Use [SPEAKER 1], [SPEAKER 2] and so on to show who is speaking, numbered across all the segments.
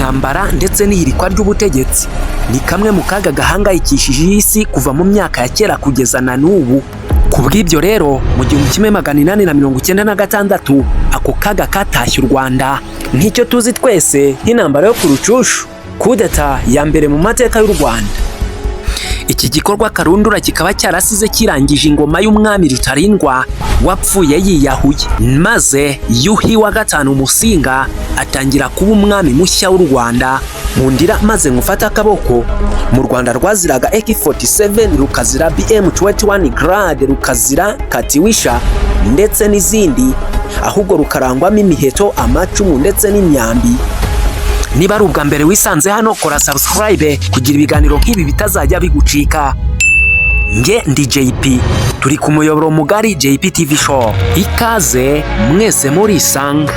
[SPEAKER 1] intambara ndetse n'ihirikwa ry'ubutegetsi ni kamwe mu kaga gahangayikishije isi kuva mu myaka ya kera kugeza na n'ubu. Ku bw'ibyo rero mu 1896 ako kaga katashye u Rwanda nk'icyo tuzi twese nk'intambara yo Kurucunshu, kudeta ya mbere mu mateka y'u Rwanda. Iki gikorwa karundura kikaba cyarasize kirangije ingoma y'umwami Rutarindwa wapfuye yiyahuye, maze Yuhi wa gatanu Musinga atangira kuba umwami mushya w'u Rwanda. Mundira maze ngufata akaboko, mu Rwanda rwaziraga AK47, rukazira BM21 Grade, rukazira Katiwisha ndetse n'izindi, ahubwo rukarangwamo imiheto, amacumu ndetse n'imyambi. Niba ari ubwa mbere wisanze hano, kora subscribe kugira ibiganiro nk'ibi bitazajya bigucika. Nge ndi JP, turi ku muyoboro mugari JP TV Show. Ikaze mwese muri isanga.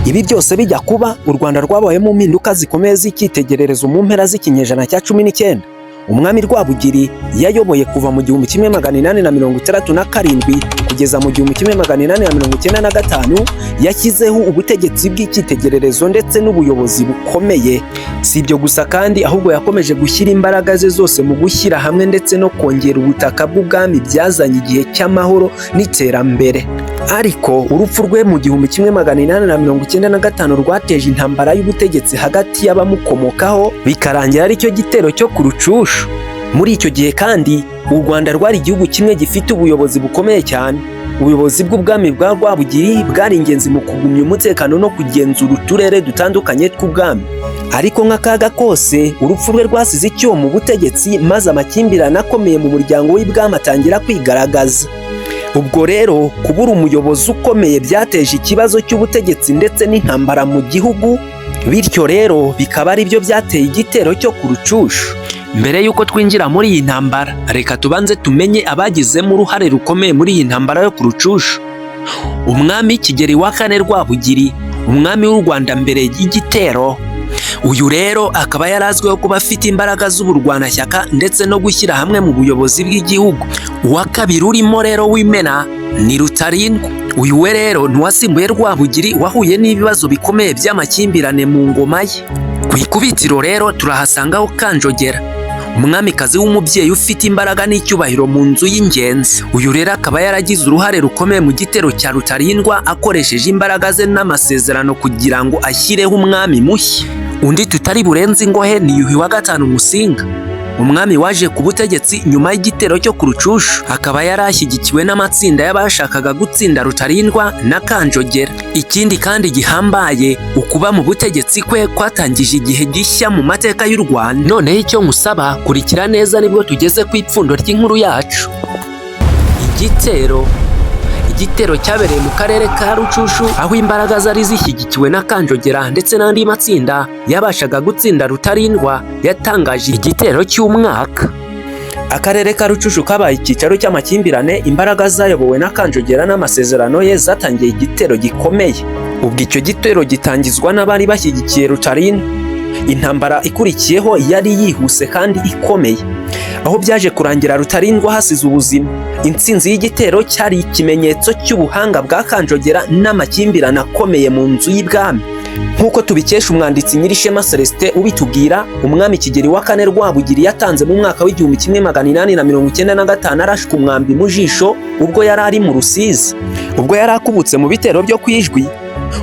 [SPEAKER 1] Ibi byose bijya kuba, u Rwanda rwabayemo impinduka zikomeye z'icyitegererezo mu mpera z'ikinyejana cya 19. Umwami Rwabugiri yayoboye kuva mu 1867 kugeza mu 1895, yashyizeho ubutegetsi bw'icyitegererezo ndetse n'ubuyobozi bukomeye. Si ibyo gusa kandi, ahubwo yakomeje gushyira imbaraga ze zose mu gushyira hamwe ndetse no kongera ubutaka bw'ubwami byazanye igihe cy'amahoro n'iterambere. Ariko urupfu rwe mu 1895 rwateje intambara y'ubutegetsi hagati y'abamukomokaho, bikarangira ari cyo gitero cyo Kurucunshu. Muri icyo gihe kandi u Rwanda rwari igihugu kimwe gifite ubuyobozi bukomeye cyane. Ubuyobozi bw'ubwami bwa Rwabugiri bwari ingenzi mu kugumya umutekano no kugenzura uturere dutandukanye tw'ubwami. Ariko nk'akaga kose, urupfu rwe rwasize icyo mu butegetsi, maze amakimbirane akomeye mu muryango w'ibwami atangira kwigaragaza. Ubwo rero kubura umuyobozi ukomeye byateje ikibazo cy'ubutegetsi ndetse n'intambara mu gihugu, bityo rero bikaba ari byo byateye igitero cyo Kurucunshu. Mbere y'uko twinjira muri iyi ntambara, reka tubanze tumenye abagizemo uruhare rukomeye muri iyi ntambara yo Kurucunshu. Umwami Kigeli wa kane Rwabugiri, umwami w'u Rwanda mbere y'igitero. Uyu rero akaba yarazwiho kuba afite imbaraga z'uburwanashyaka ndetse no gushyira hamwe mu buyobozi bw'igihugu. Uwa kabiri urimo rero w'imena ni Rutarindwa. Uyu we rero ntiwasimbuye Rwabugiri, wahuye n'ibibazo bikomeye by'amakimbirane mu ngoma ye. Ku ikubitiro rero turahasangaho Kanjogera, umwamikazi w'umubyeyi ufite imbaraga n'icyubahiro mu nzu y'ingenzi. Uyu rero akaba yaragize uruhare rukomeye mu gitero cya Rutarindwa, akoresheje imbaraga ze n'amasezerano kugira ngo ashyireho umwami mushya. Undi tutari burenze ingohe ni Yuhi wa gatanu Musinga, umwami waje ku butegetsi nyuma y'igitero cyo Kurucunshu. Akaba yarashyigikiwe n'amatsinda y'abashakaga gutsinda Rutarindwa na Kanjogera. Ikindi kandi gihambaye, ukuba mu butegetsi kwe kwatangije igihe gishya mu mateka y'u Rwanda. Noneho icyo nkusaba, kurikira neza nibwo tugeze ku ipfundo ry'inkuru yacu. Igitero cyabereye mu karere ka Rucunshu, aho imbaraga zari zishyigikiwe na Kanjogera ndetse n'andi matsinda yabashaga gutsinda Rutarindwa, yatangaje igitero cy'umwaka. Akarere ka Rucunshu kabaye icyicaro cy'amakimbirane, imbaraga zayobowe na Kanjogera n'amasezerano ye zatangiye igitero gikomeye. Ubwo icyo gitero gitangizwa n'abari bashyigikiye Rutarindwa. Intambara ikurikiyeho yari yihuse kandi ikomeye, aho byaje kurangira Rutarindwa hasize ubuzima. Intsinzi y'igitero cyari ikimenyetso cy'ubuhanga bwa Kanjogera n'amakimbirane akomeye mu nzu y'ibwami. Nk'uko tubikesha umwanditsi Nyirishema Celestin ubitubwira, umwami Kigeli wa kane Rwabugiri yatanze mu mwaka w'1895 arashwe umwambi mu jisho ubwo yari ari mu Rusizi, ubwo yari akubutse mu bitero byo kwijwi.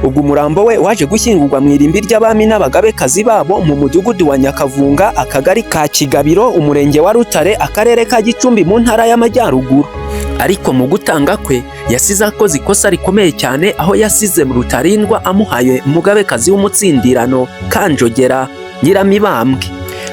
[SPEAKER 1] Ubwo umurambo we waje gushyingurwa mu irimbi ry'abami n'abagabekazi babo mu mudugudu wa Nyakavunga, akagari ka Kigabiro, umurenge wa Rutare, akarere ka Gicumbi mu ntara y'Amajyaruguru. Ariko mu gutanga kwe yasize akoze ikosa rikomeye cyane, aho yasize mu Rutarindwa amuhaye umugabekazi w'umutsindirano Kanjogera Nyiramibambwe.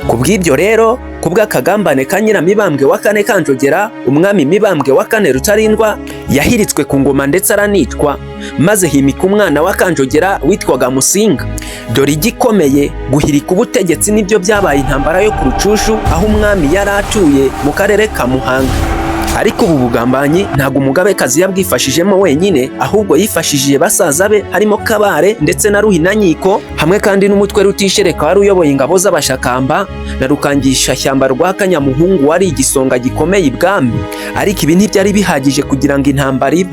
[SPEAKER 1] Ku bw'ibyo rero, kubw'akagambane ka Nyiramibambwe wa kane Kanjogera, umwami Mibambwe wa kane Rutarindwa yahiritswe ku ngoma ndetse aranicwa, maze himika umwana wa Kanjogera witwaga Musinga. Dore igikomeye, guhirika ubutegetsi nibyo byabaye intambara yo Kurucunshu, aho umwami yari atuye mu karere ka Muhanga. Ariko ubu bugambanyi ntabwo umugabekazi yabwifashijemo wenyine, ahubwo yifashishije basaza be harimo Kabare ndetse na Ruhinankiko, hamwe kandi n'umutwe Rutishereka wari uyoboye ingabo z'Abashakamba, na Rukangishashyamba rwa Kanyamuhungu wari igisonga gikomeye ibwami. Ariko ibi ntibyari bihagije kugira ngo intambara ibe.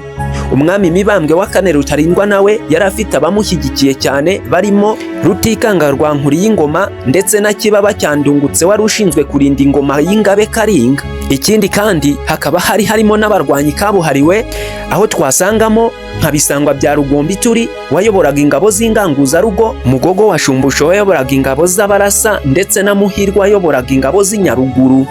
[SPEAKER 1] umwami Mibambwe wa kane Rutarindwa nawe yari afite abamushyigikiye cyane barimo Rutikanga rwa Nkuri y'ingoma ndetse na Kibaba cya Ndungutse wari ushinzwe kurinda ingoma y'Ingabe Karinga. Ikindi kandi hakaba harimo n'abarwanyi kabuhariwe aho twasangamo nka Bisangwa bya Rugombituri wayoboraga ingabo z'Inganguzarugo, Mugogo wa Shumbusho wayoboraga ingabo z'Abarasa ndetse na Muhirwa wayoboraga ingabo z'Inyaruguru.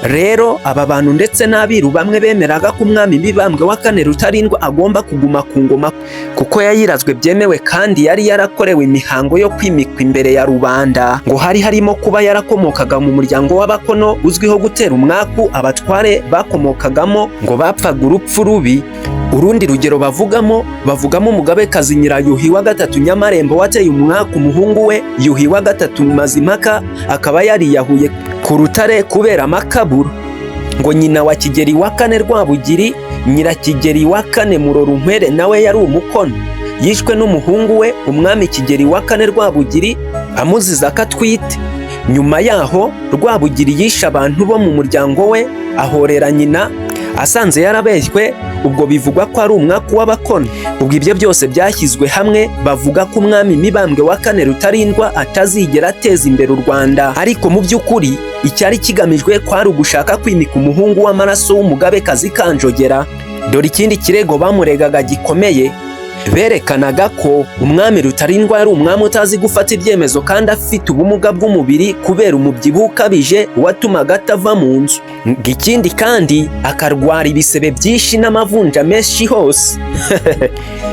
[SPEAKER 1] Rero aba bantu ndetse n'abiru bamwe bemeraga ko umwami Mibambwe wa kane Rutarindwa agomba kuguma ku ngoma kuko yayirazwe byemewe kandi yari yarakorewe imihango yo kwimikwa imbere ya rubanda, ngo hari harimo kuba yarakomokaga mu muryango w'Abakono uzwiho gutera umwaku abatware bakomokagamo ngo bapfaga urupfu rubi. Urundi rugero bavugamo Umugabekazi Nyirayuhi wa gatatu Nyamarembo wateye umwaku umuhungu we Yuhi wa gatatu Mazimpaka akaba yariyahuye ku rutare kubera amakaburo. Ngo nyina wa Kigeli wa kane Rwabugiri Nyirakigeli wa kane Murorunkwere nawe yari umukono, yishwe n'umuhungu we umwami Kigeli wa kane Rwabugiri amuziza akatwite. Nyuma yaho Rwabugiri yishe abantu bo mu muryango we ahorera nyina asanze yarabeshywe, ubwo bivugwa ko ari umwaku w'Abakono. Ubwo ibyo byose byashyizwe hamwe bavuga ko umwami Mibambwe wa kane Rutarindwa atazigera ateza imbere u Rwanda, ariko mu by'ukuri icyari kigamijwe kwari ugushaka kwimika umuhungu w'amaraso w'Umugabekazi Kanjogera. Dore ikindi kirego bamuregaga gikomeye, berekanaga ko umwami Rutarindwa yari umwami utazi gufata ibyemezo kandi afite ubumuga bw'umubiri kubera umubyibuho ukabije watumaga atava mu nzu. Ikindi kandi akarwara ibisebe byinshi n'amavunja menshi hose.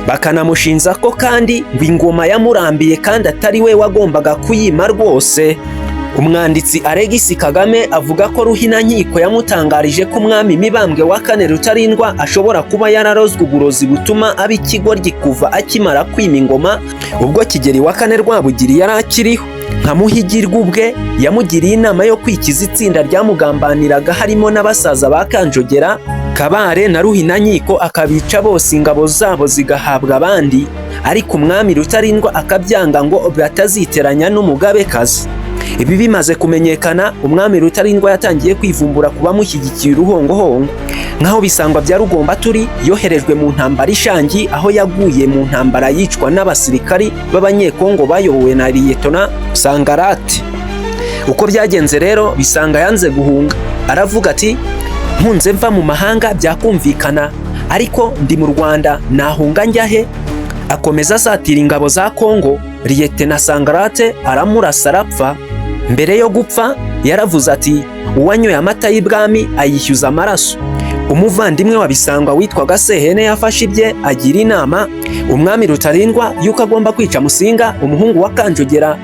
[SPEAKER 1] Bakanamushinza ko kandi ngo ingoma yamurambiye kandi atari we wagombaga kuyima rwose. Umwanditsi Alegisi Kagame avuga ko Ruhinankiko yamutangarije ko umwami Mibambwe wa kane Rutarindwa ashobora kuba yararozwe uburozi butuma aba ikigoryi kuva akimara kwima ingoma ubwo Kigeli wa kane Rwabugiri yari akiriho. Nka Muhigirwa ubwe yamugiriye inama yo kwikiza itsinda ryamugambaniraga harimo n'abasaza ba Kanjogera, Kabare na Ruhinankiko akabica bose ingabo zabo zigahabwa abandi, ariko umwami Rutarindwa akabyanga ngo bataziteranya n'Umugabekazi. Ibi bimaze kumenyekana, umwami Rutarindwa yatangiye kwivumbura kuba mushyigikiye uruhongohongo. Nkaho Bisangwa bya Rugombituri yoherejwe mu ntambara Ishangi aho yaguye mu ntambara yicwa n'abasirikari b'Abanyekongo bayobowe na Liyetona Sangarate. Uko byagenze rero Bisanga yanze guhunga, aravuga ati mpunze mva mu mahanga byakumvikana, ariko ndi mu Rwanda nahunga njyahe? Akomeza asatira ingabo za Kongo. Liyetona Sangarate aramurasa arapfa. Mbere yo gupfa yaravuze ati uwanyoye amata y'ibwami ayishyuza amaraso. Umuvandimwe wa Bisangwa witwaga Sehene yafashe ibye agira inama umwami Rutarindwa yuko agomba kwica Musinga umuhungu wa Kanjogera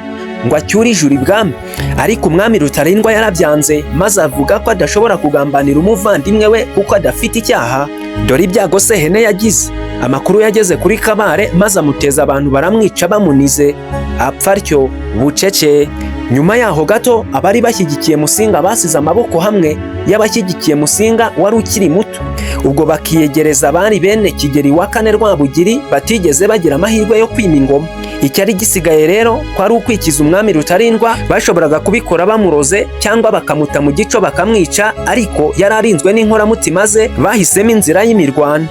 [SPEAKER 1] ngo acyure ijuru ibwami, ariko umwami Rutarindwa yarabyanze maze avuga ko adashobora kugambanira umuvandimwe we kuko adafite icyaha. Dore ibyago Sehene yagize. Amakuru yageze kuri Kabare maze amuteza abantu baramwica bamunize, apfa atyo bucece. Nyuma yaho gato abari bashyigikiye Musinga basize amaboko hamwe y'abashyigikiye Musinga wari ukiri muto, ubwo bakiyegereza abari bene Kigeli wa kane Rwabugiri batigeze bagira amahirwe yo kwima ingoma. Icyari gisigaye rero kwari ukwikiza umwami Rutarindwa. Bashoboraga kubikora bamuroze cyangwa bakamuta mu gico bakamwica, ariko yari arinzwe n'inkoramutima ze, bahisemo inzira y'imirwano.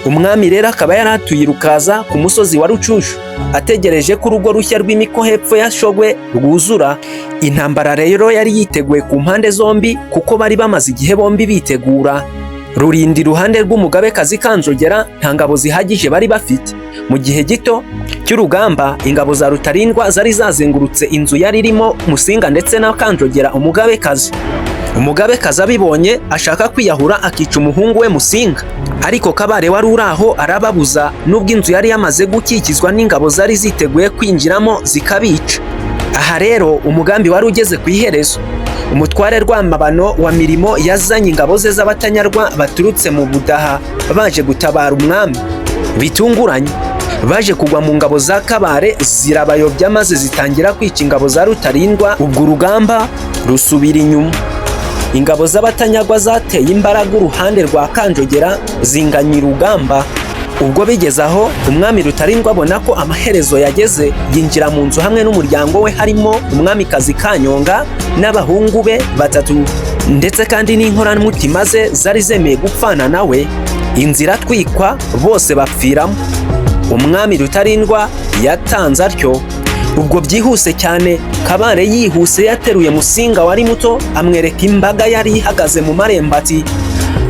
[SPEAKER 1] Umwami rero akaba yaratuye Rukaza ku musozi wa Rucunshu ategereje ko urugo rushya rw'imiko hepfo ya Shogwe rwuzura. Intambara rero yari yiteguye ku mpande zombi kuko bari bamaze igihe bombi bitegura. Rurindi ruhande rw'Umugabekazi Kanjogera nta ngabo zihagije bari bafite. Mu gihe gito cy'urugamba ingabo za Rutarindwa zari zazengurutse inzu yari irimo Musinga ndetse na Kanjogera Umugabekazi. Umugabekazi abibonye ashaka kwiyahura akica umuhungu we Musinga, ariko Kabare wari uraho arababuza nubwo inzu yari yamaze gukikizwa n'ingabo zari ziteguye kwinjiramo zikabica. Aha rero umugambi wari ugeze ku iherezo. Umutware Rwamabano wa Mirimo yazanye ingabo ze z'Abatanyarwa baturutse mu Budaha baje gutabara umwami. Bitunguranye baje kugwa mu ngabo za Kabare zirabayobya maze zitangira kwica ingabo za Rutarindwa. Ubwo urugamba rusubira inyuma. Ingabo z'Abatanyarwa zateye imbaraga uruhande rwa Kanjogera zinganya urugamba. Ubwo bigeze aho umwami Rutarindwa abona ko amaherezo yageze, yinjira mu nzu hamwe n'umuryango we harimo umwamikazi Kanyonga n'abahungu be batatu ndetse kandi n'inkoramutima ze zari zemeye gupfana nawe. inzira atwikwa bose bapfiramo. Umwami Rutarindwa yatanze atyo. Ubwo byihuse cyane Kabare yihuse yateruye Musinga wari muto amwereka imbaga yari ihagaze mu marembo ati,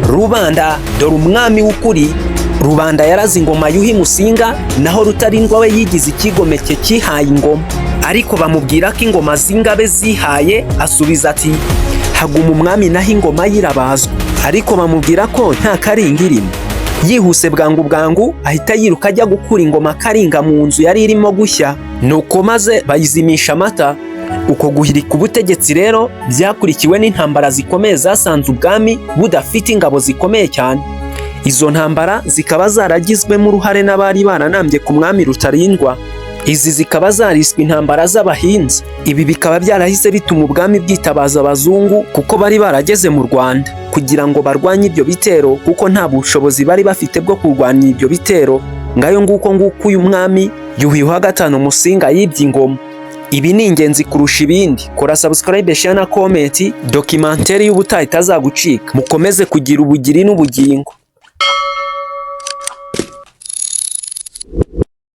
[SPEAKER 1] Rubanda dore umwami w'ukuri. Rubanda yarazi ingoma Yuhi Musinga, naho Rutarindwa we yigize ikigomeke cyihaye ingoma. Ariko bamubwira ko ingoma z'ingabe zihaye, asubiza ati, haguma umwami naho ingoma yirabazwa. Ariko bamubwira ko nta Karinga irimo. Yihuse bwangu ahita yiruka ajya gukura ingoma Karinga mu nzu yari irimo gushya, nuko maze bayizimisha amata. Uko guhirika ubutegetsi rero byakurikiwe n'intambara zikomeye zasanze ubwami budafite ingabo zikomeye cyane. Izo ntambara zikaba zaragizwemo uruhare n'abari baranambye ku mwami Rutarindwa. Izi zikaba zariswe intambara z'abahinza. Ibi bikaba byarahise bituma ubwami bwitabaza abazungu kuko bari barageze mu Rwanda kugira ngo barwanye ibyo bitero, kuko nta bushobozi bari bafite bwo kurwanya ibyo bitero. Ngayo nguko uyu mwami Yuhi wa gatanu Musinga yibye ingoma. Ibi ni ingenzi kurusha ibindi. Kora subscribe, share na comment. Documentary y'ubutaha itazagucika. Mukomeze kugira ubugiri n'ubugingo.